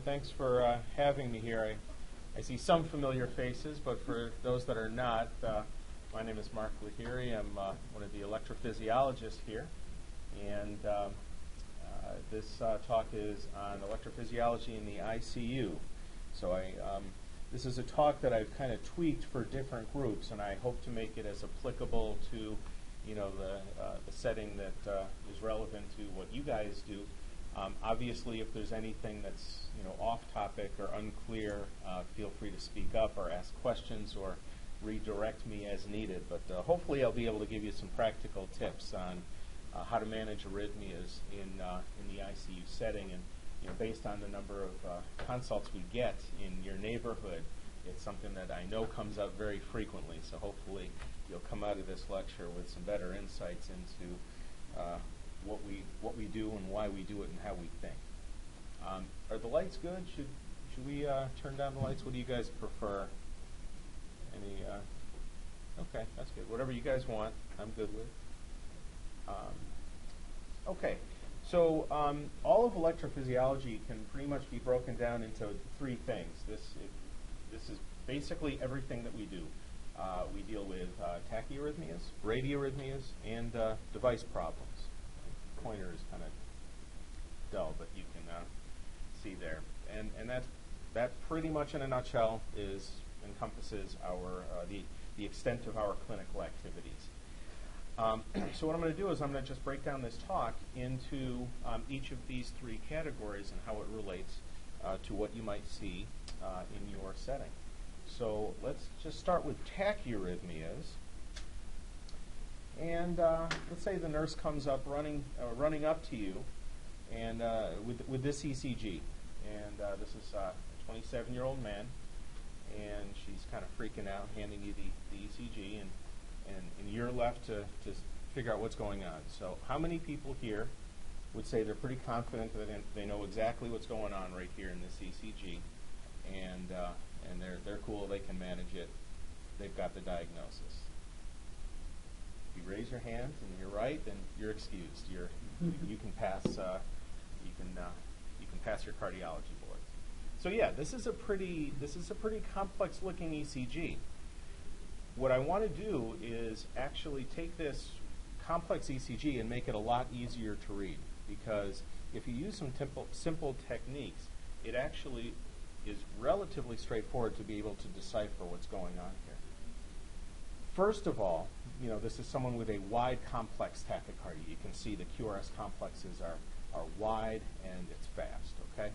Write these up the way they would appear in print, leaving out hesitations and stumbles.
Thanks for having me here. I see some familiar faces, but for those that are not, my name is Mark Lahiri. I'm one of the electrophysiologists here, and this talk is on electrophysiology in the ICU. So this is a talk that I've kind of tweaked for different groups, and I hope to make it as applicable to, the setting that is relevant to what you guys do. Obviously, if there's anything that's off topic or unclear, feel free to speak up or ask questions or redirect me as needed. But hopefully, I'll be able to give you some practical tips on how to manage arrhythmias in the ICU setting. And based on the number of consults we get in your neighborhood, it's something that I know comes up very frequently. So hopefully, you'll come out of this lecture with some better insights into what we do and why we do it and how we think. Are the lights good? Should we turn down the lights? What do you guys prefer? Okay, that's good. Whatever you guys want, I'm good with. Okay, so all of electrophysiology can pretty much be broken down into three things. This is basically everything that we do. We deal with tachyarrhythmias, bradyarrhythmias, and device problems. The pointer is kind of dull, but you can see there. And that pretty much in a nutshell encompasses our the extent of our clinical activities. So what I'm going to do is I'm going to just break down this talk into each of these three categories and how it relates to what you might see in your setting. So let's just start with tachyarrhythmias. And let's say the nurse comes up running up to you and with this ECG. And this is a 27-year-old man, and she's kind of freaking out, handing you the ECG, and you're left to figure out what's going on. So how many people here would say they're pretty confident that they know exactly what's going on right here in this ECG, and they're cool, they can manage it, they've got the diagnosis? If you raise your hand and you're right, then you're excused. You can pass. You can pass your cardiology board. So yeah, this is a pretty complex looking ECG. What I want to do is actually take this complex ECG and make it a lot easier to read, because if you use some simple techniques, it actually is relatively straightforward to be able to decipher what's going on here. First of all, this is someone with a wide complex tachycardia. You can see the QRS complexes are wide and it's fast, okay?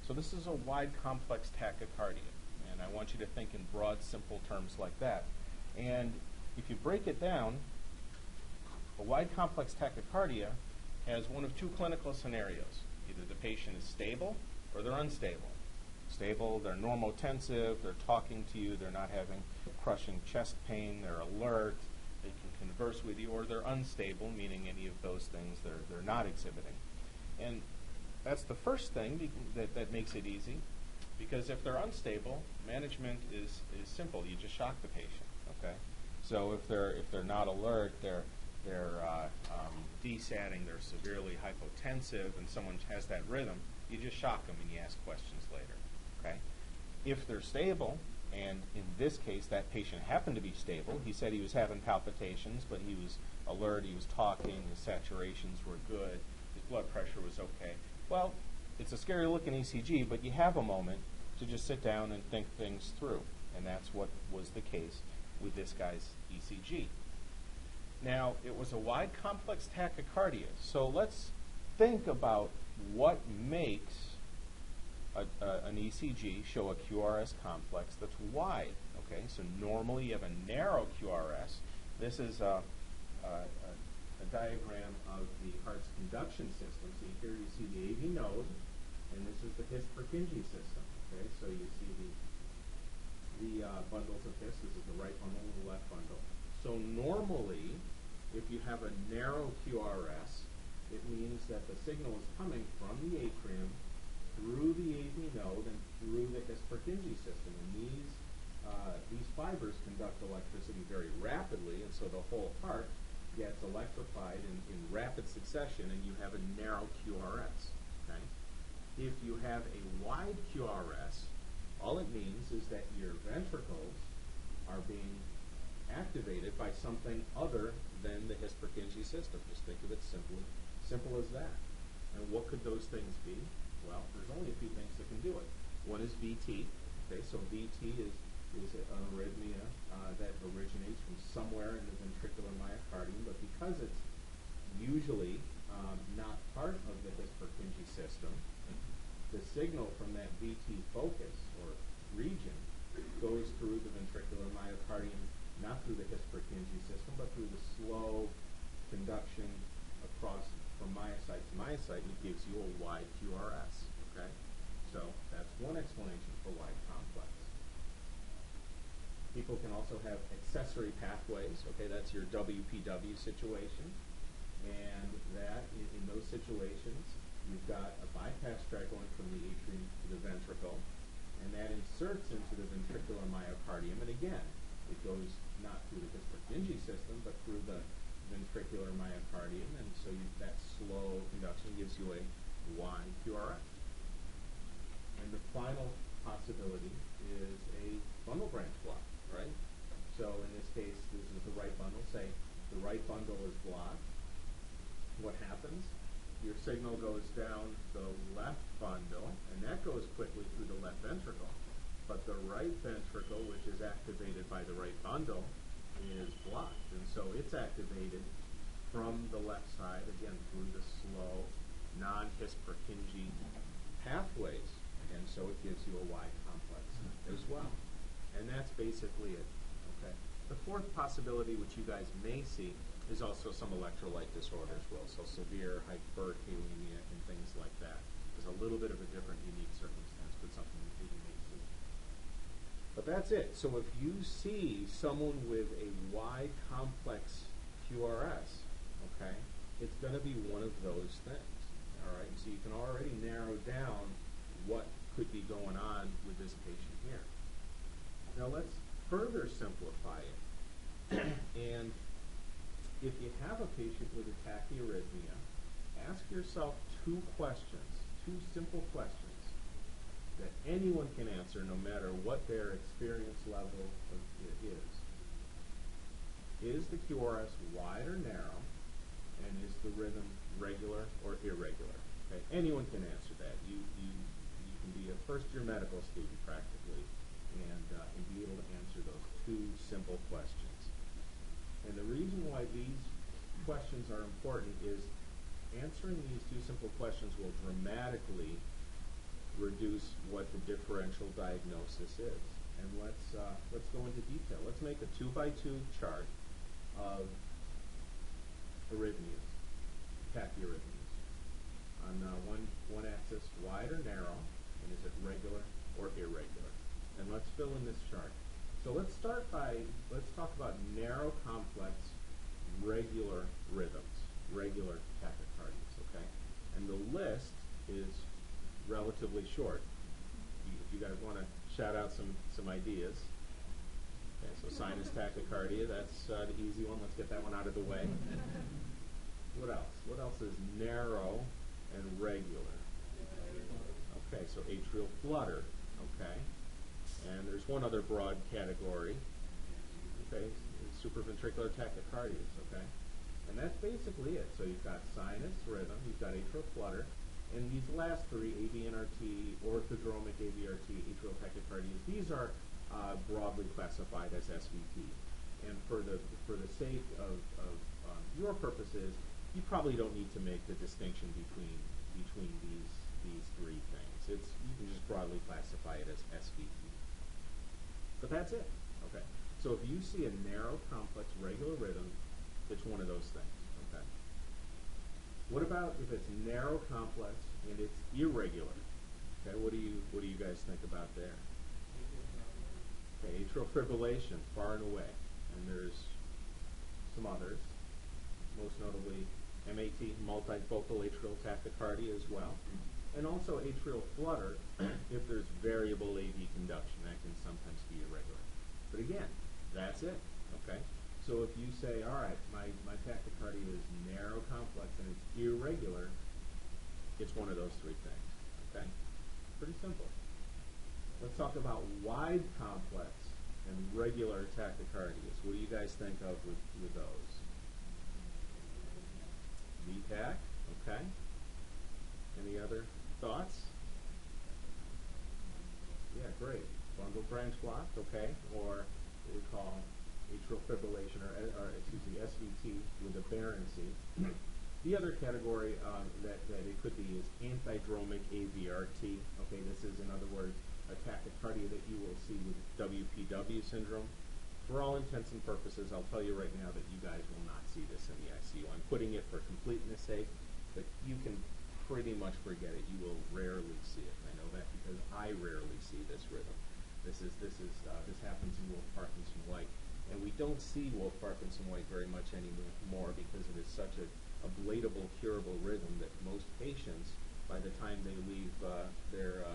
So this is a wide complex tachycardia, and I want you to think in broad, simple terms like that. And if you break it down, a wide complex tachycardia has one of two clinical scenarios. Either the patient is stable or they're unstable. Stable, they're normotensive, they're talking to you, they're not having crushing chest pain, they're alert, they can converse with you, or they're unstable, meaning any of those things they're not exhibiting. And that's the first thing that makes it easy, because if they're unstable, management is simple. You just shock the patient, okay? So if they're not alert, they're desatting, they're severely hypotensive, and someone has that rhythm, you just shock them and you ask questions later, okay? If they're stable, and in this case that patient happened to be stable, he said he was having palpitations, but he was alert, he was talking, his saturations were good, his blood pressure was okay. Well, it's a scary looking ECG, but you have a moment to just sit down and think things through, and that's what was the case with this guy's ECG. Now, it was a wide complex tachycardia, so let's think about what makes an ECG show a QRS complex that's wide. Okay, so normally you have a narrow QRS. This is a diagram of the heart's conduction system. So here you see the AV node, and this is the His-Purkinje system. Okay, so you see the bundles of His. This is the right bundle and the left bundle. So normally, if you have a narrow QRS, it means that the signal is coming from the atrium through the AV node and through the His-Purkinje system. And these fibers conduct electricity very rapidly, and so the whole heart gets electrified in rapid succession, and you have a narrow QRS. Okay? If you have a wide QRS, all it means is that your ventricles are being activated by something other than the His-Purkinje system. Just think of it simple as that. And what could those things be? Well, there's only a few things that can do it. One is VT. Okay, so VT is an arrhythmia that originates from somewhere in the ventricular myocardium, but because it's usually not part of the His-Purkinje system, the signal from that VT focus or region goes through the ventricular myocardium, not through the His-Purkinje system, but through the slow conduction across from myocyte to myocyte, and it gives you a wide QRS. Okay, so that's one explanation for wide complex. People can also have accessory pathways. Okay, that's your WPW situation, and that in those situations, you've got a bypass tract going from the atrium to the ventricle, and that inserts into the ventricular myocardium, and again, it goes not through the His-Purkinje system, but through the ventricular myocardium, and so that slow conduction gives you a wide QRS. And the final possibility is a bundle branch block, right? So in this case, this is the right bundle. Say the right bundle is blocked. What happens? Your signal goes down the left bundle, and that goes quickly through the left ventricle. But the right ventricle, which is activated by the right bundle, is blocked. And so it's activated from the left side, again, through the slow, non-His-Purkinje pathways. And so it gives you a wide complex as well. And that's basically it. Okay. The fourth possibility, which you guys may see, is also some electrolyte disorders, well, so severe hyperkalemia and things like that. There's a little bit of a different, unique circumstance, but something that you may see. But that's it. So if you see someone with a wide complex QRS, okay, it's going to be one of those things. All right. So you can already narrow down what could be going on with this patient here. Now let's further simplify it. And if you have a patient with a tachyarrhythmia, ask yourself two questions, two simple questions that anyone can answer no matter what their experience level of it is. Is the QRS wide or narrow? And is the rhythm regular or irregular? Okay? Anyone can answer that. You can be a first-year medical student practically and be able to answer those two simple questions. And the reason why these questions are important is answering these two simple questions will dramatically reduce what the differential diagnosis is. And let's go into detail. Let's make a 2x2 chart of arrhythmias, tachyarrhythmias. On one axis, wide or narrow, and is it regular or irregular? And let's fill in this chart. So let's talk about narrow complex regular rhythms, regular tachycardias, okay? And the list is relatively short. If you guys want to shout out some ideas. Okay, so sinus tachycardia, that's the easy one. Let's get that one out of the way. What else? What else is narrow and regular? Okay, so atrial flutter, okay? And there's one other broad category, okay, supraventricular tachycardias, okay? And that's basically it. So you've got sinus rhythm, you've got atrial flutter, and these last three, AVNRT, orthodromic AVRT, atrial tachycardias, these are broadly classified as SVT. And for the sake of your purposes, you probably don't need to make the distinction between these three things. You can just broadly classify it as SVT. But that's it. Okay. So if you see a narrow, complex, regular rhythm, it's one of those things. Okay. What about if it's narrow, complex, and it's irregular? Okay. What do you guys think about there? Okay. Atrial fibrillation, far and away, and there's some others, most notably MAT, multifocal atrial tachycardia as well. And also atrial flutter, if there's variable AV conduction, that can sometimes be irregular. But again, that's it, okay? So if you say, all right, my tachycardia is narrow complex and it's irregular, it's one of those three things, okay? Pretty simple. Let's talk about wide complex and regular tachycardias. What do you guys think of with those? VTach, okay. Any other thoughts? Yeah, great. Bundle branch block, okay, or what we call atrial fibrillation, or excuse me, SVT with aberrancy. The other category that it could be is antidromic AVRT. Okay, this is, in other words, a tachycardia that you will see with WPW syndrome. For all intents and purposes, I'll tell you right now that you guys will not see this in the ICU. I'm putting it for completeness sake, but you can pretty much forget it. You will rarely see it. I know that because I rarely see this rhythm. This happens in Wolff-Parkinson-White, and we don't see Wolff-Parkinson-White very much anymore because it is such a ablatable, curable rhythm that most patients, by the time they leave their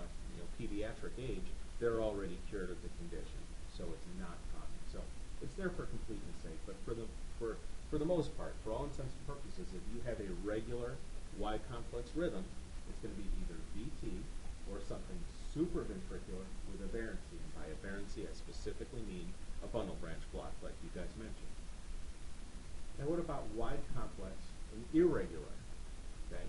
pediatric age, they're already cured of the condition. So it's not common. So it's there for completeness sake, but for the most part, for all intents and purposes, if you have a regular wide complex rhythm, it's going to be either VT or something supraventricular with aberrancy. And by aberrancy, I specifically mean a bundle branch block, like you guys mentioned. Now, what about wide complex and irregular? Okay.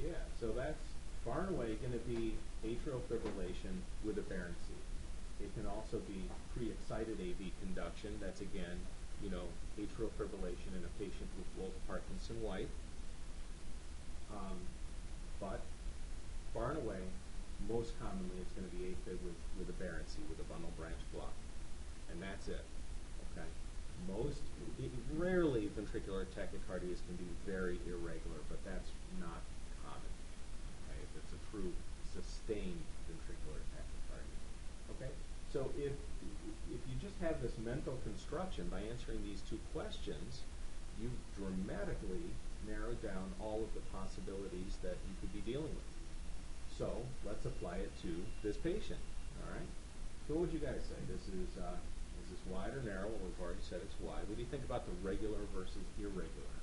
Yeah, so that's far and away going to be atrial fibrillation with aberrancy. It can also be pre-excited AV conduction. That's again, atrial fibrillation in a patient with Wolff-Parkinson-White. But far and away, most commonly it's going to be AFib with aberrancy, with a bundle branch block. And that's it. Okay. Rarely ventricular tachycardias can be very irregular, but that's not common. Okay, if it's a true sustained ventricular tachycardia. Okay, so if you just have this mental construction by answering these two questions, you've dramatically narrowed down all of the possibilities that you could be dealing with. So let's apply it to this patient. All right. So what would you guys say? Is this wide or narrow? Well, we've already said it's wide. What do you think about the regular versus irregular?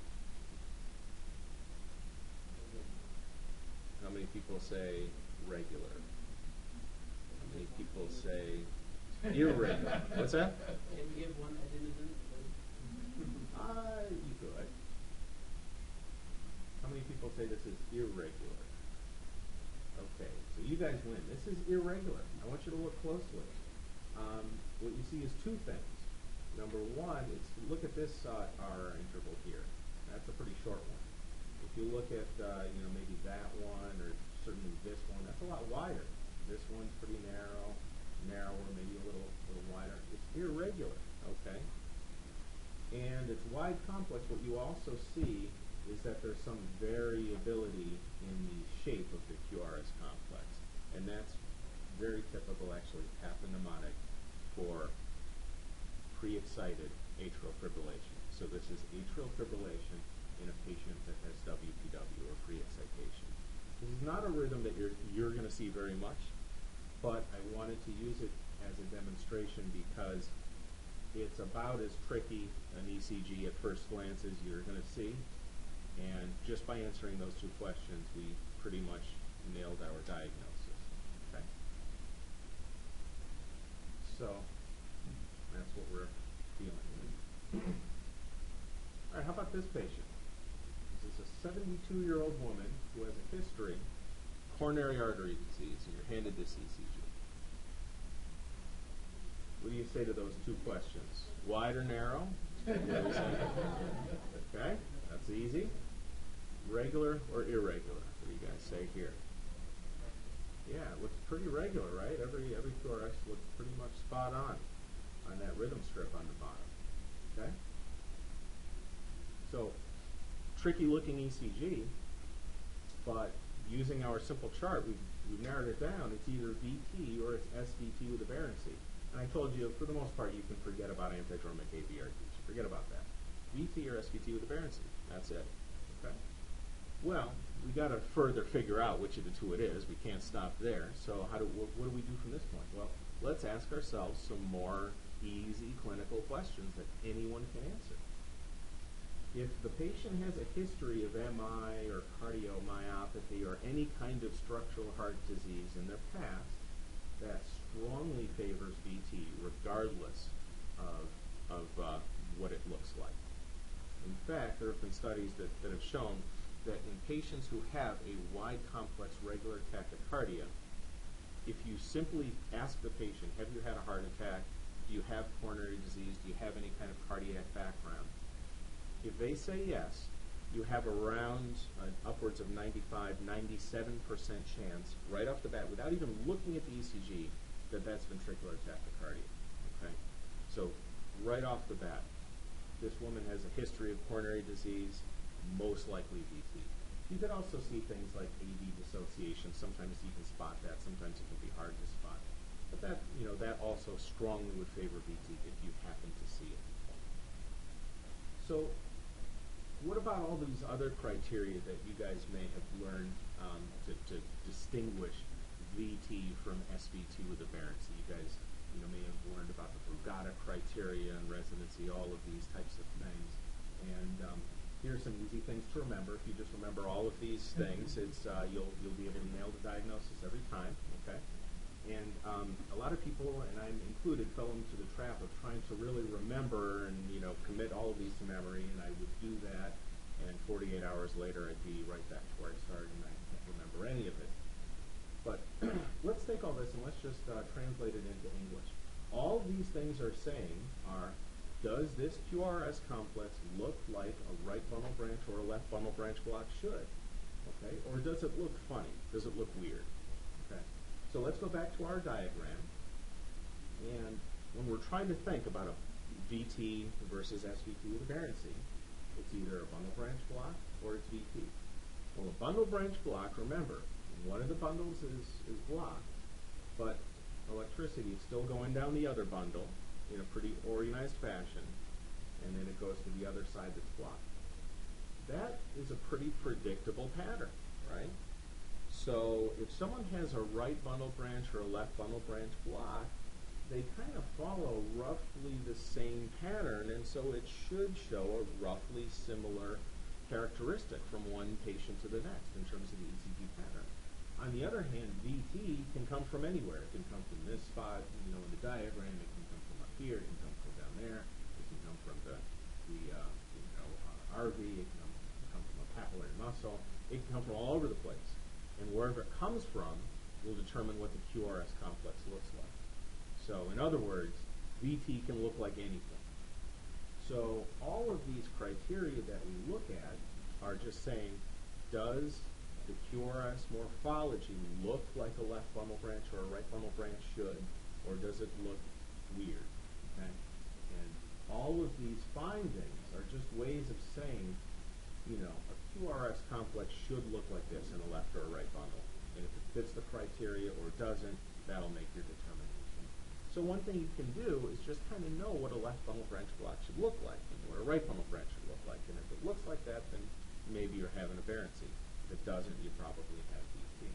How many people say regular? How many people say irregular? What's that? Can we give one adenosine? You could. How many people say this is irregular? Okay, so you guys win. This is irregular. I want you to look closely. What you see is two things. Number one, look at this R interval here. That's a pretty short one. If you look at maybe that one, or certainly this one, that's a lot wider. This one's pretty narrower, maybe a little wider. It's irregular, okay? And it's wide complex. What you also see is that there's some variability in the shape of the QRS complex, and that's very typical, actually, pathognomonic for pre-excited atrial fibrillation. So this is atrial fibrillation in a patient that has WPW, or pre-excitation. This is not a rhythm that you're going to see very much, but I wanted to use it as a demonstration because it's about as tricky an ECG at first glance as you're going to see. And just by answering those two questions, we pretty much nailed our diagnosis. Okay? So that's what we're dealing with. All right, how about this patient? This is a 72-year-old woman who has a history of coronary artery disease, and you're handed this ECG. What do you say to those two questions? Wide or narrow? Okay, that's easy. Regular or irregular? What do you guys say here? Yeah, it looks pretty regular, right? Every QRS looks pretty much spot on that rhythm strip on the bottom. Okay? So, tricky looking ECG, but using our simple chart, we've narrowed it down. It's either VT or it's SVT with aberrancy. And I told you, for the most part, you can forget about antidromic AVRTs. Forget about that. VT or SVT with aberrancy. That's it. Okay? Well, we got to further figure out which of the two it is. We can't stop there. So what do we do from this point? Well, let's ask ourselves some more easy clinical questions that anyone can answer. If the patient has a history of MI or cardiomyopathy or any kind of structural heart disease in their past, that strongly favors VT regardless of what it looks like. In fact, there have been studies that have shown that in patients who have a wide complex regular tachycardia, if you simply ask the patient, have you had a heart attack? Do you have coronary disease? Do you have any kind of cardiac background? If they say yes, you have around upwards of 95, 97% chance right off the bat, without even looking at the ECG, that that's ventricular tachycardia. Okay? So right off the bat, this woman has a history of coronary disease, most likely VT. You could also see things like AV dissociation. Sometimes you can spot that. Sometimes it can be hard to spot. But that, that also strongly would favor VT if you happen to see it. So what about all these other criteria that you guys may have learned to distinguish VT from SVT with aberrancy? You guys may have learned about the Brugada criteria and residency, all of these types of things. And here are some easy things to remember. If you just remember all of these things, it's you'll be able to nail the diagnosis every time. Okay. And a lot of people, and I'm included, fell into the trap of trying to really remember and commit all of these to memory, and I would do that, and 48 hours later I'd be right back to where I started, and I can't remember any of it. But let's take all this and let's just translate it into English. All these things are saying are, does this QRS complex look like a right bundle branch or a left bundle branch block should? Okay, or does it look funny? Does it look weird? Okay, so let's go back to our diagram. And when we're trying to think about a VT versus SVT with aberrancy, it's either a bundle branch block or it's VT. Well, a bundle branch block, remember, one of the bundles is blocked, but electricity is still going down the other bundle in a pretty organized fashion, and then it goes to the other side that's blocked. That is a pretty predictable pattern, right? So if someone has a right bundle branch or a left bundle branch block, they kind of follow roughly the same pattern, and so it should show a roughly similar characteristic from one patient to the next in terms of the ECG pattern. On the other hand, VT can come from anywhere. It can come from this spot, in the diagram. It can come from up here. It can come from down there. It can come from the RV. It can come from a papillary muscle. It can come from all over the place. And wherever it comes from will determine what the QRS complex looks like. So, in other words, VT can look like anything. So, all of these criteria that we look at are just saying, does the QRS morphology look like a left bundle branch or a right bundle branch should, or does it look weird? Okay? And all of these findings are just ways of saying, a QRS complex should look like this in a left or a right bundle. And if it fits the criteria or doesn't, that'll make your determination. So one thing you can do is just kind of know what a left bundle branch block should look like and what a right bundle branch should look like. And if it looks like that, then maybe you're having aberrancy. If it doesn't, you probably have VT.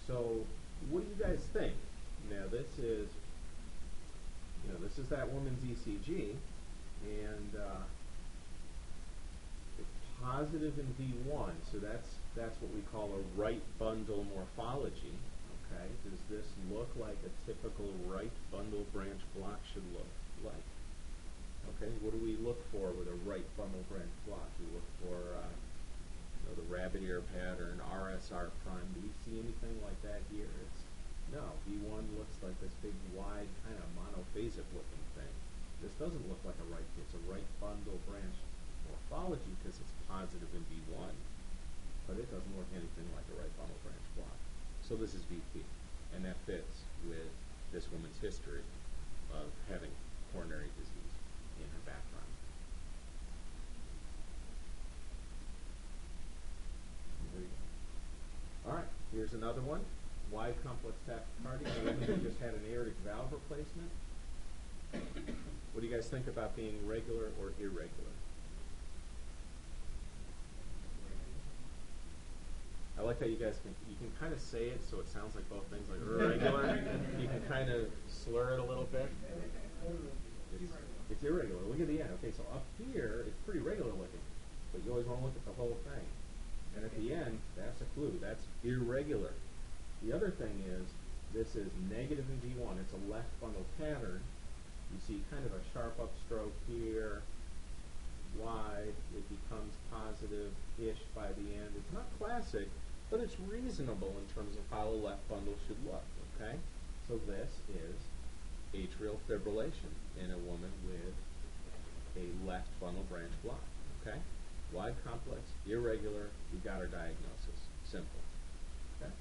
So what do you guys think? Now this is that woman's ECG, and it's positive in V1, so that's what we call a right bundle morphology. Okay, does this look like a typical right bundle branch block should look like? Okay, what do we look for with a right bundle branch block? We look for the rabbit ear pattern, RSR prime. Do we see anything like that here? No, V1 looks like this big, wide, kind of monophasic looking thing. This doesn't look like it's a right bundle branch morphology because it's positive in V1, but it doesn't look anything like a right bundle branch block. So this is VT, and that fits with this woman's history of having coronary disease in her background. There you go. All right, here's another one. Wide complex tachycardia, a woman who just had an aortic valve replacement. What do you guys think about being regular or irregular? I like how you guys can kind of say it so it sounds like both things, like irregular. You can kind of slur it a little bit. It's It's irregular. Look at the end. Okay, so up here, it's pretty regular looking, but you always want to look at the whole thing. And at the end, that's a clue. That's irregular. The other thing is, this is negative in V1. It's a left bundle pattern. You see kind of a sharp upstroke here, wide. It becomes positive-ish by the end. It's not classic, but it's reasonable in terms of how a left bundle should look, okay? So this is atrial fibrillation in a woman with a left bundle branch block, okay? Wide complex, irregular, we got our diagnosis. Simple, okay?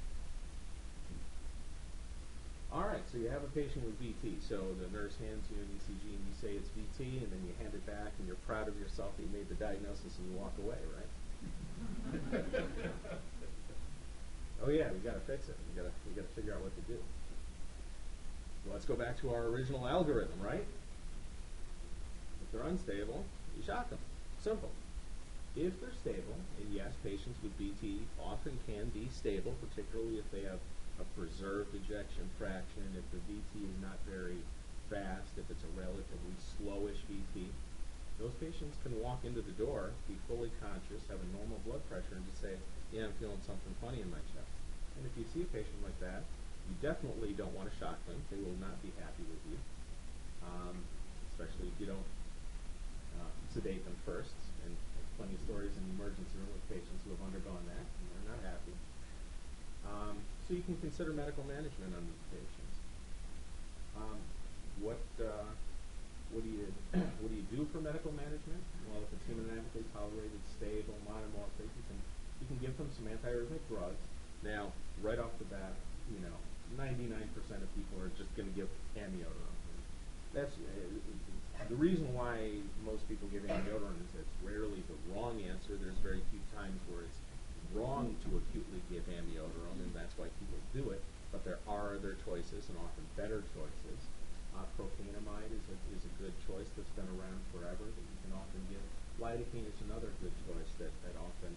All right, so you have a patient with VT. So the nurse hands you an ECG and you say it's VT, and then you hand it back and you're proud of yourself that you made the diagnosis and you walk away, right? Oh yeah, we got to fix it. We got to figure out what to do. Well, let's go back to our original algorithm, right? If they're unstable, you shock them. Simple. If they're stable, and yes, patients with VT often can be stable, particularly if they have a preserved ejection fraction, if the VT is not very fast, if it's a relatively slowish VT, those patients can walk into the door, be fully conscious, have a normal blood pressure, and just say, yeah, I'm feeling something funny in my chest. And if you see a patient like that, you definitely don't want to shock them. They will not be happy with you, especially if you don't sedate them first. And plenty of stories in the emergency room with patients who have undergone that, and they're not happy. So you can consider medical management on these patients. What do you do for medical management? Well, if it's hemodynamically tolerated, stable, monomorphic, you can give them some antiarrhythmic drugs. Now, right off the bat, 99% of people are just going to give amiodarone. That's the reason why most people give amiodarone is it's rarely the wrong answer. There's very few times where it's wrong to acutely give amiodarone, and that's why people do it. But there are other choices, and often better choices. Procainamide is a good choice that's been around forever that you can often give. Lidocaine is another good choice that often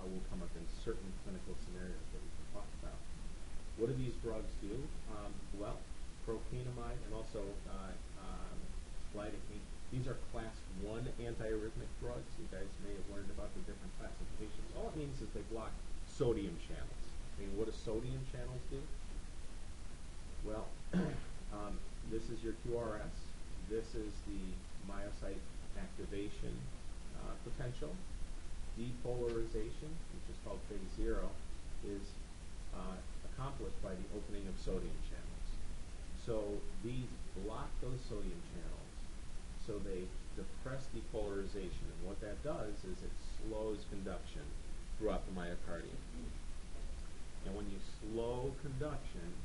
will come up in certain clinical scenarios that we can talk about. What do these drugs do? Well, procainamide and also lidocaine, these are class 1 antiarrhythmic drugs. You guys may have learned about the different classifications. All it means is they block sodium channels. I mean, what do sodium channels do? Well, this is your QRS. This is the myocyte activation potential. Depolarization, which is called phase 0, is accomplished by the opening of sodium channels. So these block those sodium channels, so they depress depolarization. And what that does is it slows conduction throughout the myocardium. And when you slow conduction,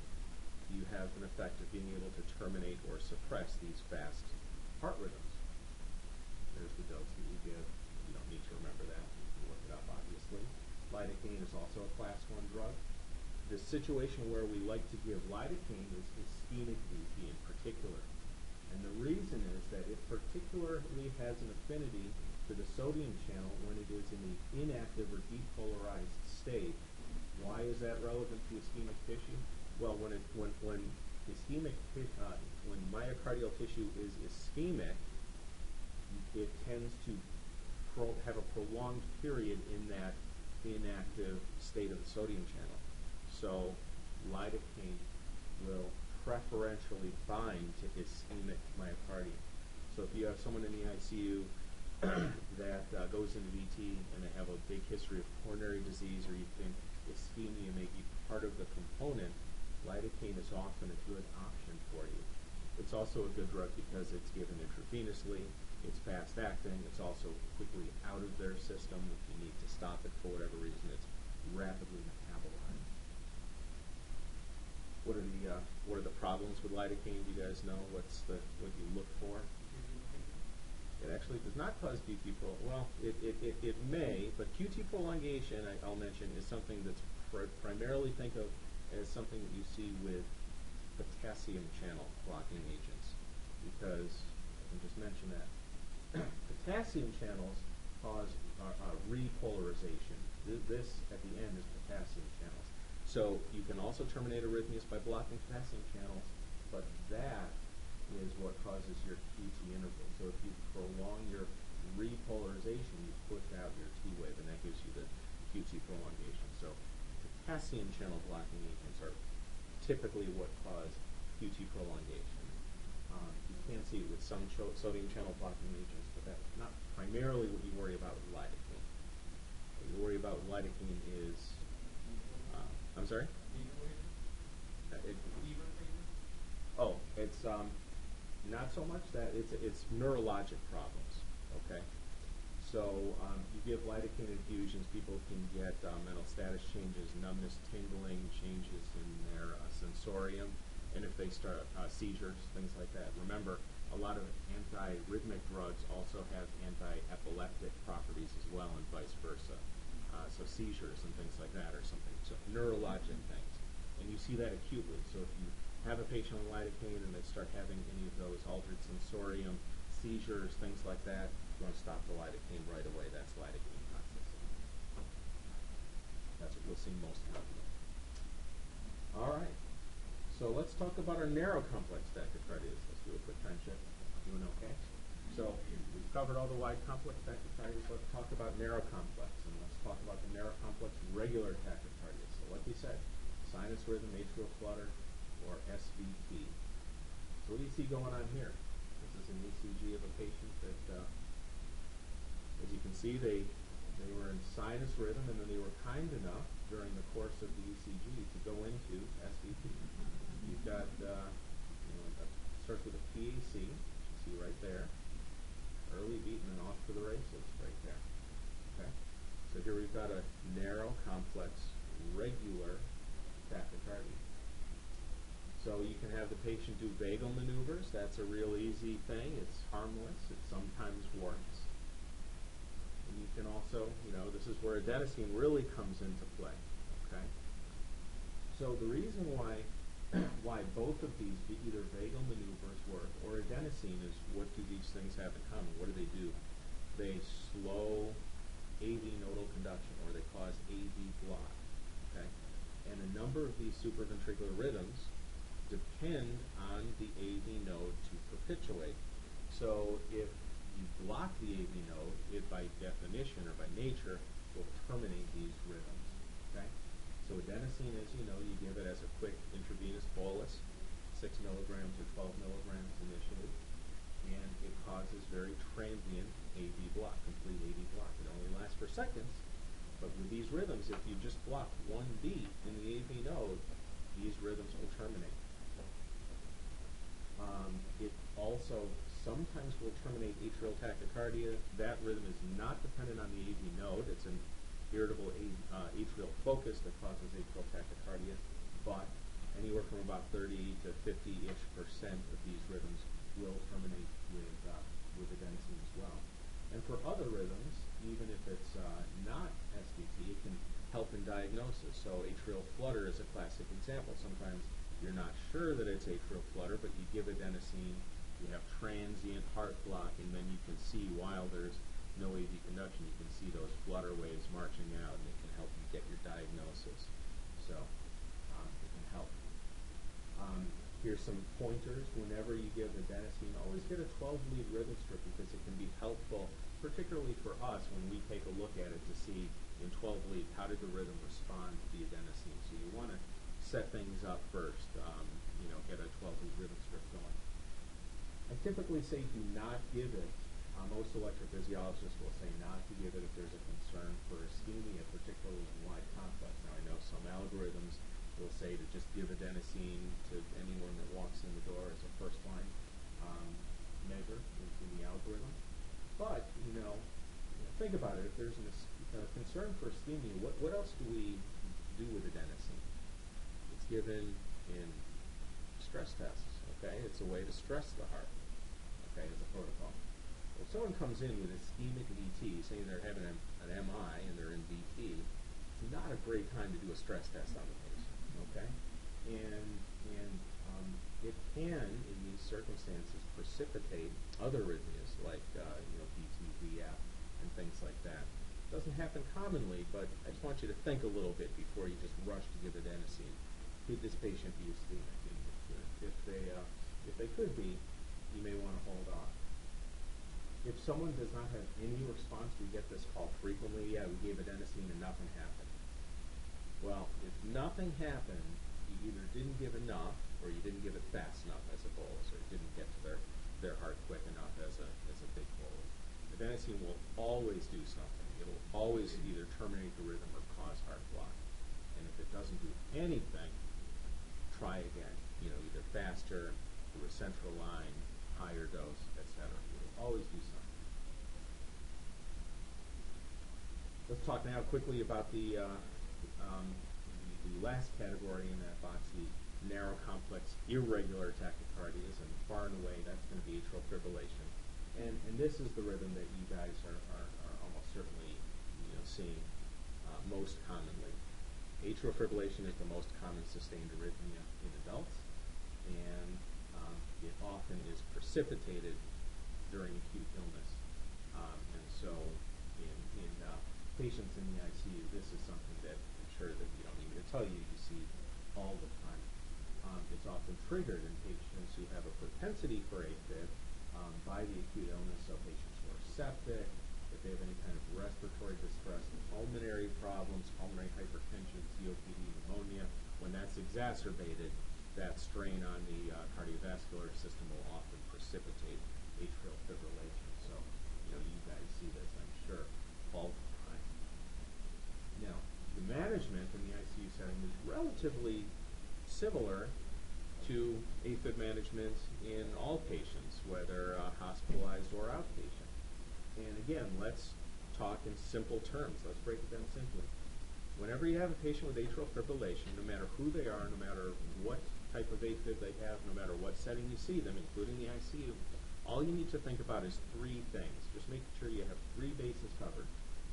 you have an effect of being able to terminate or suppress these fast heart rhythms. There's the dose that you give. You don't need to remember that. You can look it up, obviously. Lidocaine is also a class 1 drug. The situation where we like to give lidocaine is ischemic VT in particular. And the reason is that it particularly has an affinity to the sodium channel when it is in the inactive or depolarized state. Why is that relevant to ischemic tissue? Well, when myocardial tissue is ischemic, it tends to have a prolonged period in that inactive state of the sodium channel. So lidocaine will preferentially bind to ischemic myocardium. So if you have someone in the ICU that goes into VT and they have a big history of coronary disease, or you think ischemia may be part of the component, lidocaine is often a good option for you. It's also a good drug because it's given intravenously, it's fast acting, it's also quickly out of their system. If you need to stop it for whatever reason, it's rapidly metabolized. What are the problems with lidocaine? Do you guys know what you look for? It actually does not cause QT well, it may, but QT prolongation, I'll mention, is something that's primarily think of as something that you see with potassium channel blocking agents, because I can just mention that potassium channels cause repolarization. This at the end is potassium channels. So you can also terminate arrhythmias by blocking potassium channels, but that is what causes your QT interval. So if you prolong your repolarization, you push out your T wave, and that gives you the QT prolongation. So potassium channel blocking agents are typically what cause QT prolongation. You can see it with some sodium channel blocking agents, but that's not primarily what you worry about with lidocaine. What you worry about with lidocaine is, I'm sorry? It's not so much that, it's neurologic problems, okay? So you give lidocaine infusions, people can get mental status changes, numbness, tingling, changes in their sensorium, and if they start seizures, things like that. Remember, a lot of anti-arrhythmic drugs also have anti-epileptic properties as well, and vice versa. So seizures and things like that are something, so neurologic things. And you see that acutely. So if you have a patient on lidocaine and they start having any of those altered sensorium, seizures, things like that, you want to stop the lidocaine right away. That's lidocaine toxicity. That's what you'll see most commonly. All right. So let's talk about our narrow complex tachycardias. Let's do a quick time check. Doing okay? So we've covered all the wide complex tachycardias. Let's talk about narrow complex, and let's talk about the narrow complex regular tachycardia. So like we said, sinus rhythm, atrial flutter, or SVT. So what do you see going on here? This is an ECG of a patient that, as you can see, they were in sinus rhythm, and then they were kind enough during the course of the ECG to go into SVT. You've got, it starts with a PAC, which you see right there, early beat, and then off to the races right there. Okay. So here we've got a narrow, complex, regular tachycardia. So you can have the patient do vagal maneuvers. That's a real easy thing. It's harmless. It sometimes works. And you can also, this is where adenosine really comes into play. Okay. So the reason why both of these, either vagal maneuvers work or adenosine, is what do these things have in common? What do? They slow AV nodal conduction, or they cause AV block. Okay. And a number of these supraventricular rhythms depend on the AV node to perpetuate. So if you block the AV node, it by definition or by nature will terminate these rhythms. Okay? So adenosine, as you know, you give it as a quick intravenous bolus, 6 milligrams or 12 milligrams initially, and it causes very transient AV block, complete AV block. It only lasts for seconds, but with these rhythms, if you just block one beat in the AV node, these rhythms will terminate. It also sometimes will terminate atrial tachycardia. That rhythm is not dependent on the AV node. It's an irritable atrial focus that causes atrial tachycardia, but anywhere from about 30 to 50-ish% of these rhythms will terminate with adenosine as well. And for other rhythms, even if it's not SVT, it can help in diagnosis. So atrial flutter is a classic example. Sometimes you're not sure that it's atrial flutter, but you give adenosine, you have transient heart block, and then you can see while there's no AV conduction, you can see those flutter waves marching out, and it can help you get your diagnosis. So it can help. Here's some pointers. Whenever you give adenosine, always get a 12-lead rhythm strip, because it can be helpful, particularly for us when we take a look at it to see in 12-lead how did the rhythm respond to the adenosine. So you want to set things up first, get a 12-lead rhythm strip going. I typically say do not give it. Most electrophysiologists will say not to give it if there's a concern for ischemia, particularly in wide complex. Now I know some algorithms will say to just give adenosine to anyone that walks in the door as a first-line measure in the algorithm. But, think about it. If there's a concern for ischemia, what else do we do with adenosine? It's given in stress tests, okay? It's a way to stress the heart, okay, as a protocol. If someone comes in with ischemic VT, saying they're having an MI and they're in VT, it's not a great time to do a stress test on the patient, okay? And it can, in these circumstances, precipitate other arrhythmias like VT, VF, and things like that. It doesn't happen commonly, but I just want you to think a little bit before you just rush to give adenosine. Could this patient be ischemic? If they could be, you may want to hold off. If someone does not have any response, we get this call frequently, yeah, we gave adenosine and nothing happened. Well, if nothing happened, you either didn't give enough or you didn't give it fast enough as a bolus, or it didn't get to their heart quick enough as a big bolus. Adenosine will always do something. It'll always either terminate the rhythm or cause heart block. And if it doesn't do anything, try again. Either faster, through a central line, higher dose, etc. It'll always do something. Let's talk now quickly about the last category in that box, the narrow, complex, irregular tachycardias, and far and away that's going to be atrial fibrillation. And this is the rhythm that you guys are almost certainly seeing most commonly. Atrial fibrillation is the most common sustained arrhythmia in adults, and it often is precipitated during acute illness. And so in patients in the ICU, this is something that I'm sure that you don't need me to tell you, you see all the time. It's often triggered in patients who have a propensity for AFib by the acute illness, so patients who are septic, if they have any kind of respiratory distress, pulmonary problems, pulmonary hypertension, COPD, pneumonia. When that's exacerbated, that strain on the cardiovascular system will often precipitate atrial fibrillation. So, you guys see this, I'm sure, all the time. Now, the management in the ICU setting is relatively similar to AFib management in all patients, whether hospitalized or outpatient. And again, let's talk in simple terms. Let's break it down simply. Whenever you have a patient with atrial fibrillation, no matter who they are, no matter what type of AFib they have, no matter what setting you see them, including the ICU, all you need to think about is three things. Just make sure you have three bases covered.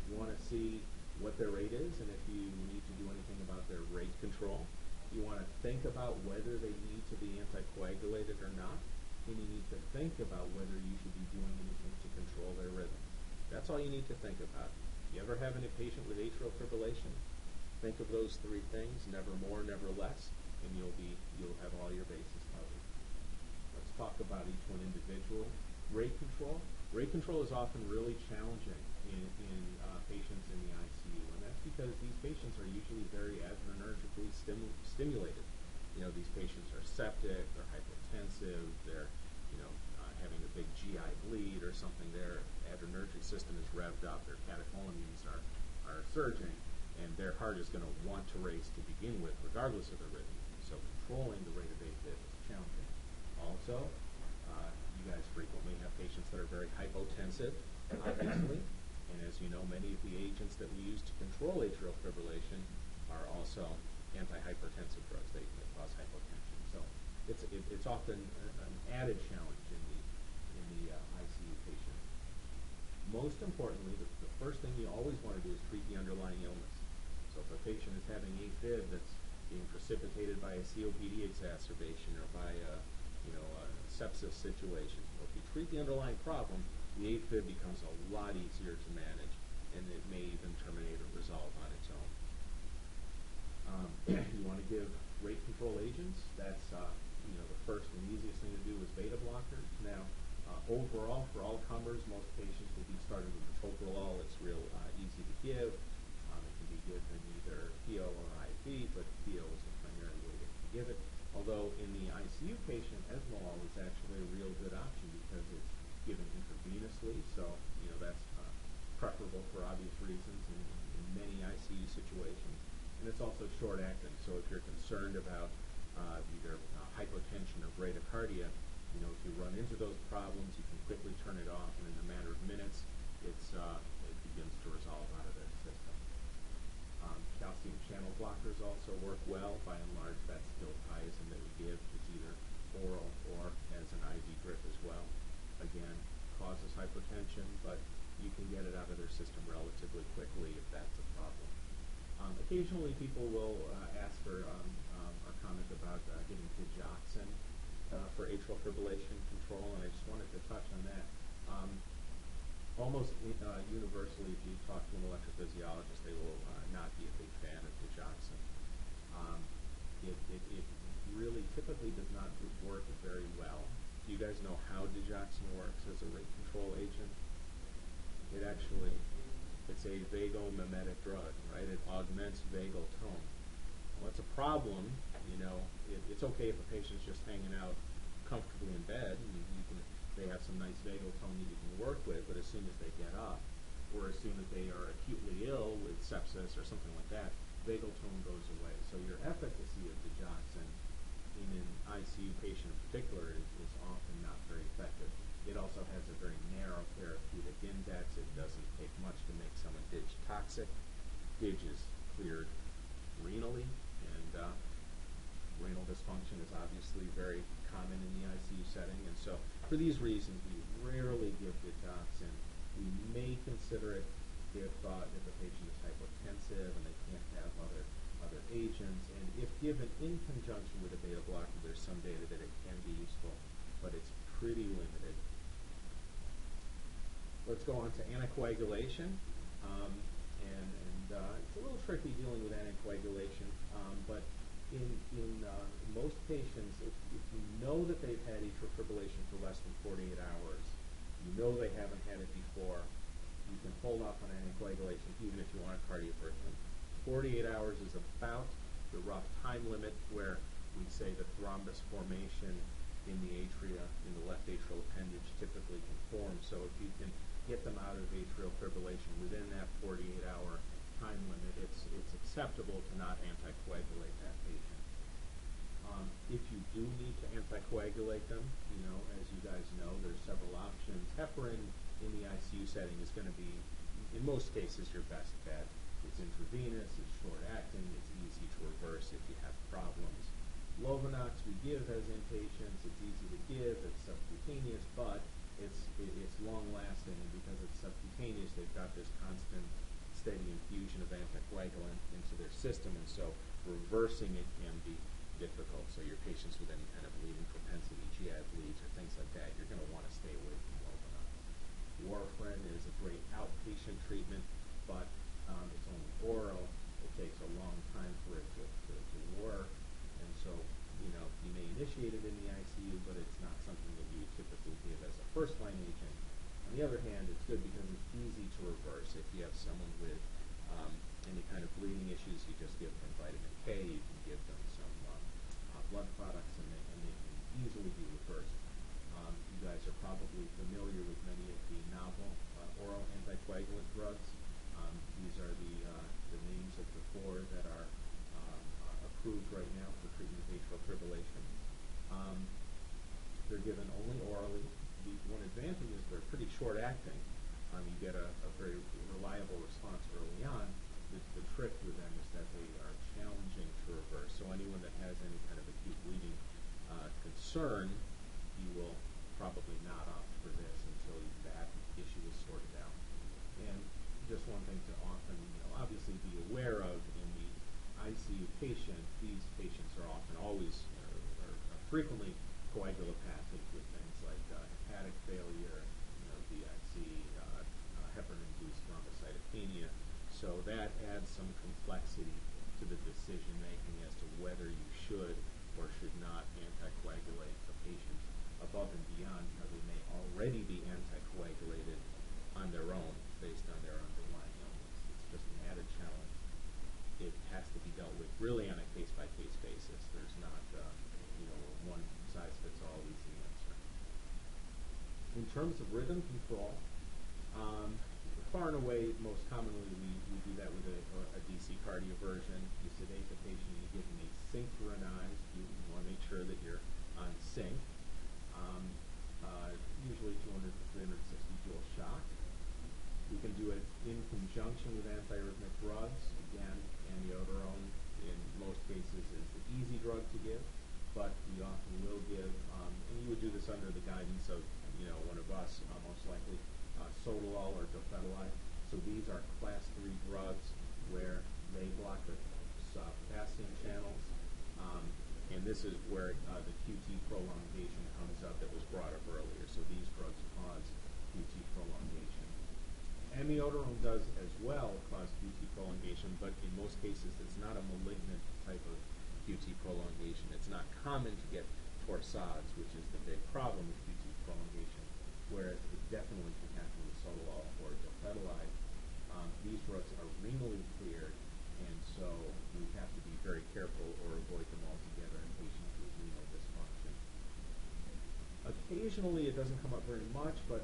You want to see what their rate is, and if you need to do anything about their rate control. You want to think about whether they need to be anticoagulated or not, and you need to think about whether you should be doing anything to control their rhythm. That's all you need to think about. If you ever have a patient with atrial fibrillation, think of those three things, never more, never less, and you'll have all your bases covered. Let's talk about each one individually. Rate control. Rate control is often really challenging in patients in the ICU, and that's because these patients are usually very adrenergically stimulated. These patients are septic, they're hypotensive, they're having a big GI bleed or something. Their adrenergic system is revved up, their catecholamines are surging, and their heart is going to want to race to begin with, regardless of their rhythm. So controlling the rate of AFib is challenging. Also, you guys frequently have patients that are very hypotensive, obviously, and as you know, many of the agents that we use to control atrial fibrillation are also antihypertensive drugs. They cause hypotension. So it's often an added challenge in the ICU patient. Most importantly, the first thing you always want to do is treat the underlying illness. So if a patient is having AFib that's being precipitated by a COPD exacerbation or by a sepsis situation, well, if you treat the underlying problem, the AFib becomes a lot easier to manage, and it may even terminate or resolve on its own. You want to give rate control agents. That's the first and easiest thing to do is beta blockers. Now, overall, for all comers, most patients will be started with metoprolol. It's real easy to give. It can be given either PO or IV, but PO is the primary way to give it. Although in the ICU patient, esmolol is actually a real good option because it's given intravenously, so that's preferable for obvious reasons in many ICU situations. And it's also short-acting, so if you're concerned about either hypotension or bradyarrhythmia, if you run into those problems, you can quickly turn it off, and in a matter of minutes, it begins to resolve out of the system. Calcium channel blockers also work well. By and large, that's still thiazide that we give. It's either oral or as an IV drip as well. Again, causes hypertension, but you can get it out of their system relatively quickly if that's a problem. Occasionally, people will ask or comment about giving digoxin for atrial fibrillation control, and I just wanted to touch on that. Almost universally, if you talk to an electrophysiologist, they will not be a big fan of digoxin. It really typically does not work very well Do you guys know how digoxin works as a rate control agent? It actually, it's a vagomimetic drug, right? It augments vagal tone. Well, it's a problem, you know. It's okay if a patient's just hanging out comfortably in bed, and they have some nice vagal tone that you can work with, but as soon as they get up, or as soon as they are acutely ill with sepsis or something like that, vagal tone goes away. So your efficacy of digoxin in an ICU patient in particular is often not very effective. It also has a very narrow therapeutic index. It doesn't take much to make someone DIG toxic. DIG is cleared renally, and renal dysfunction is obviously very common in the ICU setting. And so for these reasons, we rarely give digoxin. We may consider it if the patient is hypotensive and they can't have other agents. And if given in conjunction with a beta blocker, there's some data that it can be useful, but it's pretty limited. Let's go on to anticoagulation. It's a little tricky dealing with anticoagulation, but in most patients, if you know that they've had atrial fibrillation for less than 48 hours, you know they haven't had it before, you can hold off on anticoagulation even if you want a cardioversion. 48 hours is about the rough time limit where we say the thrombus formation in the atria, in the left atrial appendage, typically can form. So if you can get them out of atrial fibrillation within that 48-hour time limit, it's acceptable to not anticoagulate that patient. If you do need to anticoagulate them, you know, as you guys know, there's several options. Heparin in the ICU setting is going to be, in most cases, your best bet. It's intravenous, it's short-acting, it's easy to reverse if you have problems. Lovenox we give as inpatients. It's easy to give. It's subcutaneous, but it's long-lasting, and because it's subcutaneous, they've got this constant, steady infusion of anticoagulant into their system, and so reversing it can be difficult. So your patients with any kind of bleeding propensity, GI bleeds, or things like that, you're going to want to stay away from Lovenox. Warfarin is a great outpatient treatment, but it's only oral. It takes a long time for it to work, and so you may initiate it in the ICU, but it's not something that you typically give as a first-line agent. On the other hand, it's good because it's easy to reverse. If you have someone with any kind of bleeding issues, you just give them vitamin K. You can give them some blood products, and they can easily be reversed. You guys are probably familiar with many of the novel oral anticoagulant drugs. These are the names of the four that are approved right now for treatment of atrial fibrillation. They're given only orally. The one advantage is they're pretty short-acting. You get a very reliable response early on. The trick with them is that they are challenging to reverse. So anyone that has any kind of acute bleeding concern, you will probably not opt for this until that issue is sorted out. And just one thing to often, obviously be aware of in the ICU patient, these patients are often always, are frequently coagulopathic with things like hepatic failure, DIC, heparin-induced thrombocytopenia. So that adds some complexity to the decision-making as to whether you should or should not anticoagulate a patient above and beyond how they may already be anticoagulated on their own based on their underlying illness. It's just an added challenge. It has to be dealt with really on a case-by-case basis. There's not, one size-fits-all easy answer. In terms of rhythm control, far and away, most commonly we do that with a DC cardioversion. You sedate the patient, you give them a synchronized, you want to make sure that you're on sync, usually 200 to 360 joule shock. We can do it in conjunction with antiarrhythmic drugs. Again, amiodarone in most cases is the easy drug to give, but we often will give, and you would do this under the guidance of one of us, most likely, sotalol or dofetilide. So these are class 3 drugs where they block the potassium channels, and this is where the QT prolongation comes up that was brought up earlier. So these drugs cause QT prolongation. Amiodarone does as well cause QT prolongation, but in most cases it's not a malignant type of QT prolongation. It's not common to get torsades, which is the big problem with QT prolongation, where it definitely can happen with sotalol or dofetilide. These drugs are renally cleared, and so we have to be very careful or avoid them altogether in patients with renal dysfunction. Occasionally, it doesn't come up very much, but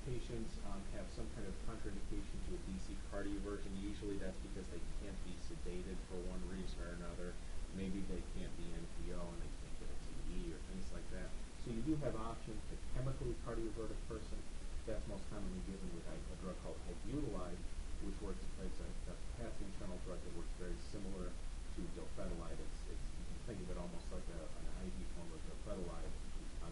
patients have some kind of contraindication to a DC cardioversion. Usually that's because they can't be sedated for one reason or another. Maybe they can't be NPO and they can't get a TE or things like that. So you do have options. The chemically cardioverted person, that's most commonly given with a drug called hydbutylide, which works as a potassium channel drug that works very similar to dofetilide. You can think of it almost like an IV form of dofetilide.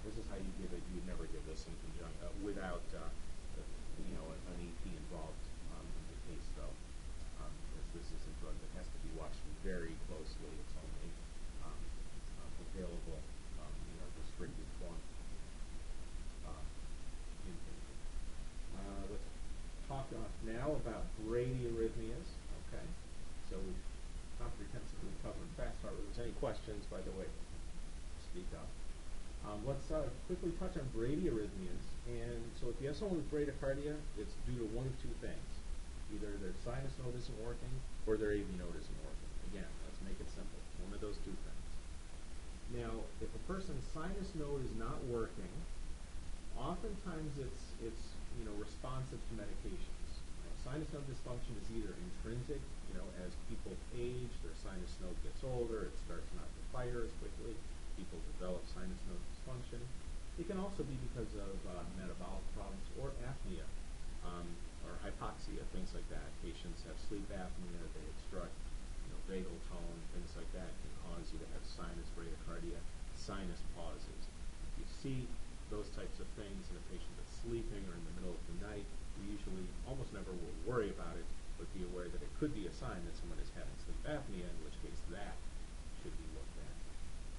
This is how you give it. You would never give this in conjunction without an EP involved in the case, though, as this is a drug that has to be watched very closely. It's only available in a restricted form. Let's talk now about bradyarrhythmias. Okay, so we've comprehensively covered fast heart rhythms. Any questions, by the way, speak up. Let's quickly touch on bradyarrhythmias. And so if you have someone with bradycardia, it's due to one of two things. Either their sinus node isn't working or their AV node isn't working. Again, let's make it simple. One of those two things. Now, if a person's sinus node is not working, oftentimes it's responsive to medications. Sinus node dysfunction is either intrinsic, as people age, their sinus node gets older, it starts not to fire as quickly. People develop sinus node dysfunction. It can also be because of metabolic problems or apnea or hypoxia, things like that. Patients have sleep apnea, they obstruct vagal tone, things like that can cause you to have sinus bradycardia, sinus pauses. If you see those types of things in a patient that's sleeping or in the middle of the night, we usually almost never will worry about it, but be aware that it could be a sign that someone is having sleep apnea, in which case that should be looked at.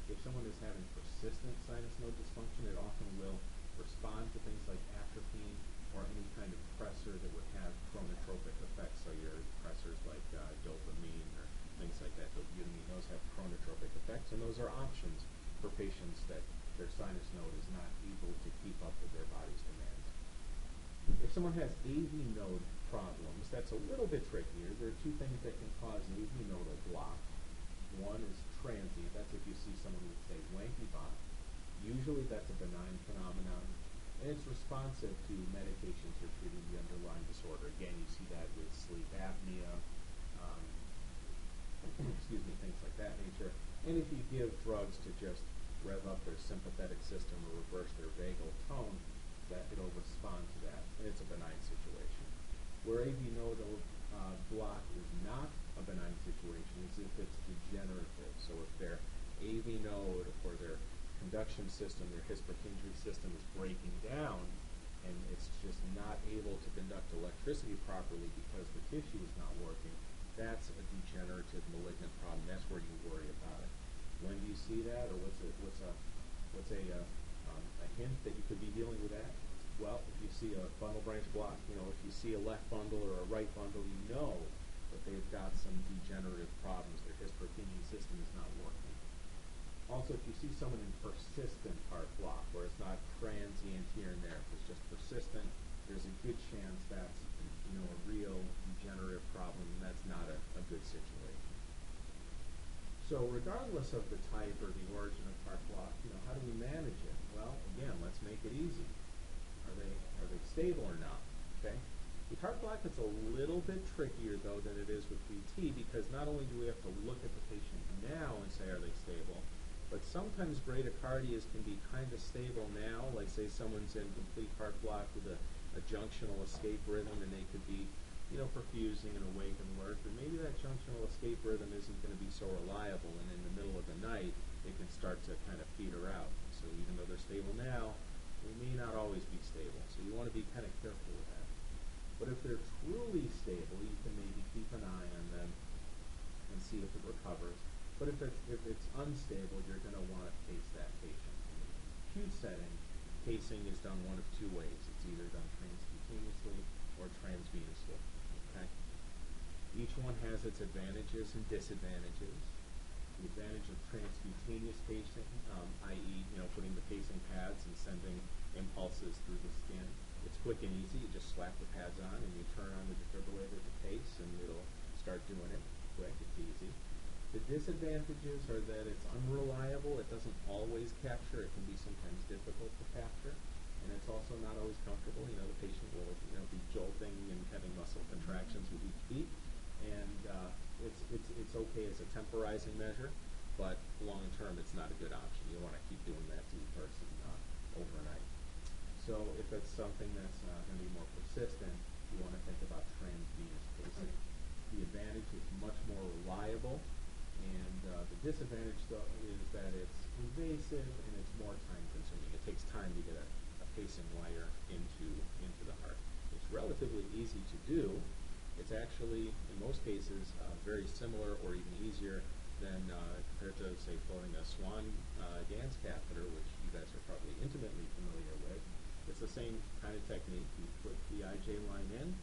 If someone is having persistent sinus node dysfunction, it often will respond to things like atropine or any kind of pressor that would have chronotropic effects. So your pressors like dopamine or things like that, dopamine, those have chronotropic effects, and those are options for patients that their sinus node is not able to keep up with their body's demands. If someone has AV node problems, that's a little bit trickier. There are two things that can cause an AV nodal block. One is transient. That's if you see someone with, say, Wanky-Bach. Usually that's a benign phenomenon, and it's responsive to medications for treating the underlying disorder. Again, you see that with sleep apnea, things like that nature. And if you give drugs to just rev up their sympathetic system or reverse their vagal tone, that it'll respond to that, and it's a benign situation. Where AV nodal block is not a benign situation is if it's degenerative. So if their AV node or their conduction system, their His-Purkinje system is breaking down and it's just not able to conduct electricity properly because the tissue is not working, that's a degenerative malignant problem. That's where you worry about it. When do you see that, or what's a hint that you could be dealing with that? Well, if you see a bundle branch block, if you see a left bundle or a right bundle, you know that they've got some degenerative problems. Their His-Purkinje system is not working. Also, if you see someone in persistent heart block, where it's not transient here and there, if it's just persistent, there's a good chance that's a real degenerative problem, and that's not a good situation. So regardless of the type or the origin of heart block, how do we manage it? Well, again, let's make it easy. Are they stable or not? Okay. With heart block, it's a little bit trickier though than it is with VT, because not only do we have to look at the patient now and say, are they stable, but sometimes bradycardias can be kind of stable now. Like say someone's in complete heart block with a junctional escape rhythm, and they could be perfusing and awake and alert, but maybe that junctional escape rhythm isn't going to be so reliable, and in the middle of the night, it can start to kind of peter out. So even though they're stable now, they may not always be stable. So you want to be kind of careful with that. But if they're truly stable, you can maybe keep an eye on them and see if it recovers. But if it's unstable, you're going to want to pace that patient. In the acute setting, pacing is done one of two ways. It's either done transcutaneously or transvenously. Okay? Each one has its advantages and disadvantages. The advantage of transcutaneous pacing, i.e., putting the pacing pads and sending impulses through the skin. It's quick and easy. You just slap the pads on and you turn on the defibrillator to pace, and it'll start doing it quick. It's easy. The disadvantages are that it's unreliable. It doesn't always capture. It can be sometimes difficult to capture, and it's also not always comfortable. The patient will be jolting and having muscle contractions with each beat, and it's okay as a temporizing measure, but long term it's not a good option. You don't want to keep doing that to the person overnight. So if it's something that's going to be more persistent, you want to think about transvenous pacing. The advantage is much more reliable, and the disadvantage, though, is that it's invasive and it's more time-consuming. It takes time to get a pacing wire into the heart. It's relatively easy to do. It's actually, in most cases, very similar or even easier than compared to, say, floating a Swan Ganz catheter, which you guys are probably intimately familiar with. It's the same kind of technique. You put the IJ line in,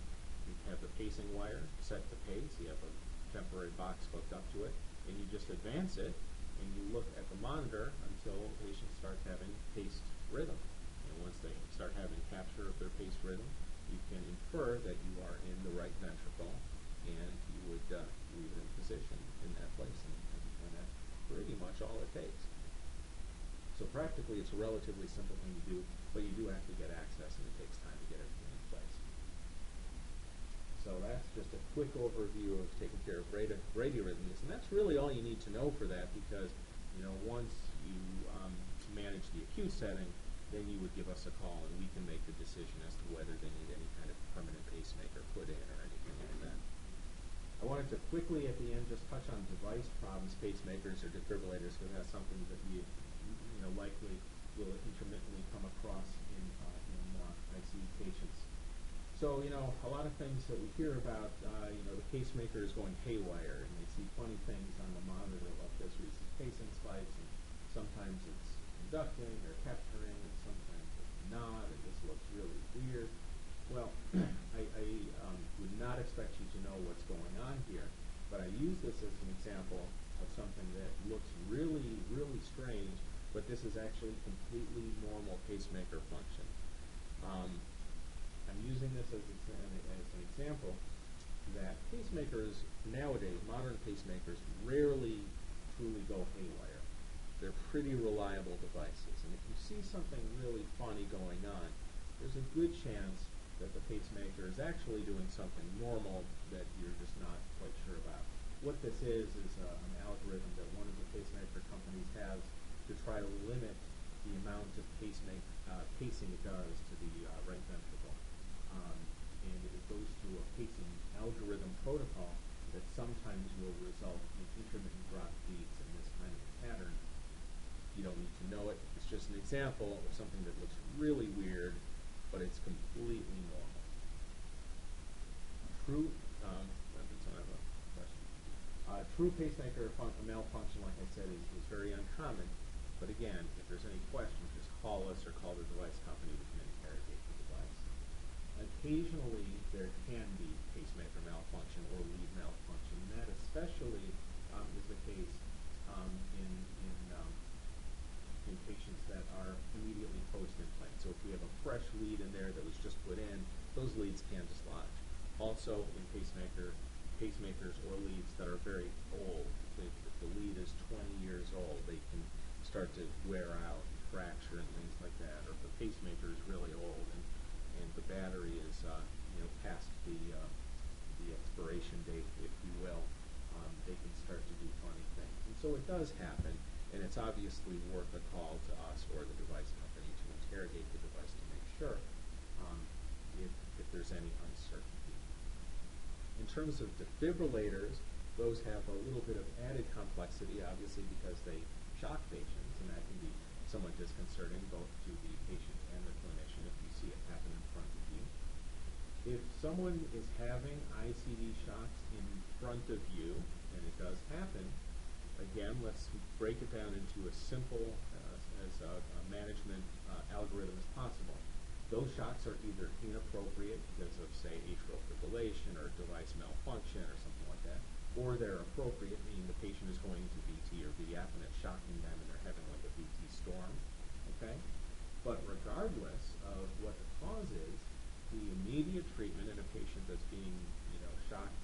you have the pacing wire set to pace, you have a temporary box hooked up to it, and you just advance it, and you look at the monitor until patients start having paced rhythm. And once they start having capture of their paced rhythm, you can infer that you are in the right ventricle, and you would leave it in position in that place, and that's pretty much all it takes. So practically, it's a relatively simple thing to do, but you do have to get access, and it takes time to get everything in place. So that's just a quick overview of taking care of bradyarrhythmias, and that's really all you need to know for that, because once you manage the acute setting, then you would give us a call, and we can make the decision as to whether they need any kind of permanent pacemaker put in or anything like that. I wanted to quickly at the end just touch on device problems, pacemakers or defibrillators, because that's something that we likely will intermittently come across in ICU patients. So, a lot of things that we hear about, the pacemaker is going haywire, and they see funny things on the monitor like this, where you see pacing spikes, and sometimes it's conducting or capturing, and sometimes it's not, and this looks really weird. Well, I would not expect you to know what's going on here, but I use this as an example of something that looks really, really strange, but this is actually completely normal pacemaker function. I'm using this as an example that pacemakers nowadays, modern pacemakers, rarely truly go haywire. They're pretty reliable devices, and if you see something really funny going on, there's a good chance that the pacemaker is actually doing something normal that you're just not quite sure about. What this is an algorithm that one of the pacemaker companies has to try to limit the amount of pacing it does to the right ventricle. And it goes through a pacing algorithm protocol that sometimes will result in intermittent drop beats in this kind of pattern. You don't need to know it. It's just an example of something that looks really weird, but it's completely normal. True pacemaker malfunction, like I said, is very uncommon. But again, if there's any questions, just call us or call the device company. We can interrogate the device. Occasionally, there can be pacemaker malfunction or lead malfunction, and that especially is the case in patients that are immediately post-implant. So if we have a fresh lead in there that was just put in, those leads can dislodge. Also, in pacemakers or leads that are very old, if the lead is 20 years old, they can start to wear out, fracture, and things like that. Or if the pacemaker is really old and the battery is past the expiration date, if you will, they can start to do funny things. And so it does happen, and it's obviously worth a call to us or the device company to interrogate the device to make sure if there's any uncertainty. In terms of defibrillators, those have a little bit of added complexity, obviously, because they shock patients, and that can be somewhat disconcerting both to the patient and the clinician if you see it happen in front of you. If someone is having ICD shocks in front of you, and it does happen, again, let's break it down into as simple as a management algorithm as possible. Those shocks are either inappropriate because of, say, atrial fibrillation or device malfunction or something like that, or they're appropriate, meaning the patient is going into VT or VF and it's shocking them and they're having like a VT storm, okay? But regardless of what the cause is, the immediate treatment in a patient that's being, shocked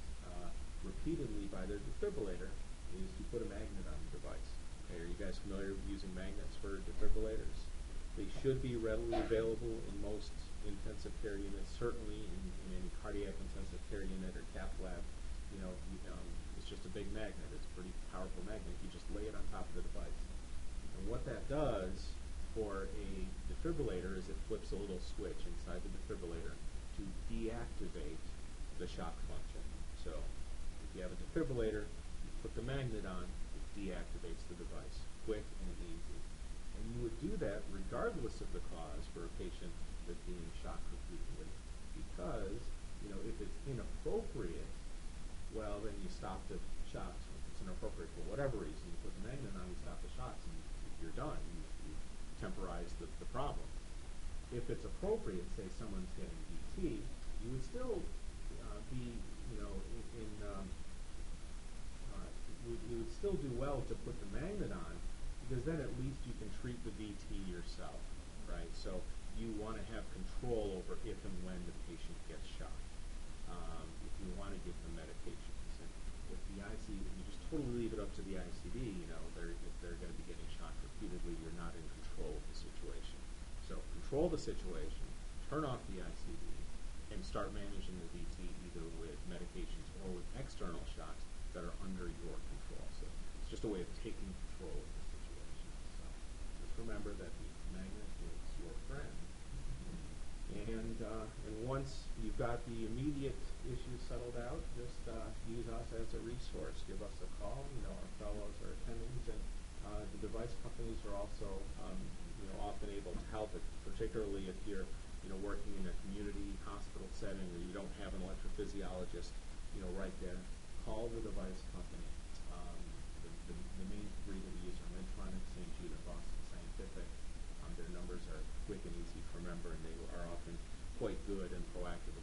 repeatedly by their defibrillator is to put a magnet on the device. Okay, are you guys familiar with using magnets for defibrillators? They should be readily available in most intensive care units, certainly in any cardiac intensive care unit or cath lab. It's just a big magnet. It's a pretty powerful magnet. You just lay it on top of the device. And what that does for a defibrillator is it flips a little switch inside the defibrillator to deactivate the shock function. So if you have a defibrillator, you put the magnet on, it deactivates the device. Quick and easy. And you would do that regardless of the cause for a patient that's being shocked repeatedly. Because, if it's inappropriate, well, then you stop the shocks. If it's inappropriate for whatever reason, you put the magnet on, you stop the shocks, and you're done. You temporize the problem. If it's appropriate, say someone's getting VT, you would still you would still do well to put the magnet on, because then at least you can treat the VT yourself, right? So you want to have control over if and when the patient gets shocked. If you want to give them medications, and if the ICD, you just totally leave it up to the ICD, if they're going to be getting shocked repeatedly, you're not in control of the situation. So control the situation, turn off the ICD, and start managing the VT either with medications or with external shocks that are under your control. So it's just a way of taking control of the situation. So just remember that the magnet is your friend. And once you've got the immediate issues settled out, just use us as a resource. Give us a call. Our fellows are attending, and the device companies are also often able to help it, particularly if you're working in a community hospital setting where you don't have an electrophysiologist right there. Call the device company. The main three that we use are Medtronic, St. Jude, and Boston Scientific. Their numbers are quick and easy to remember, and they are often quite good and proactive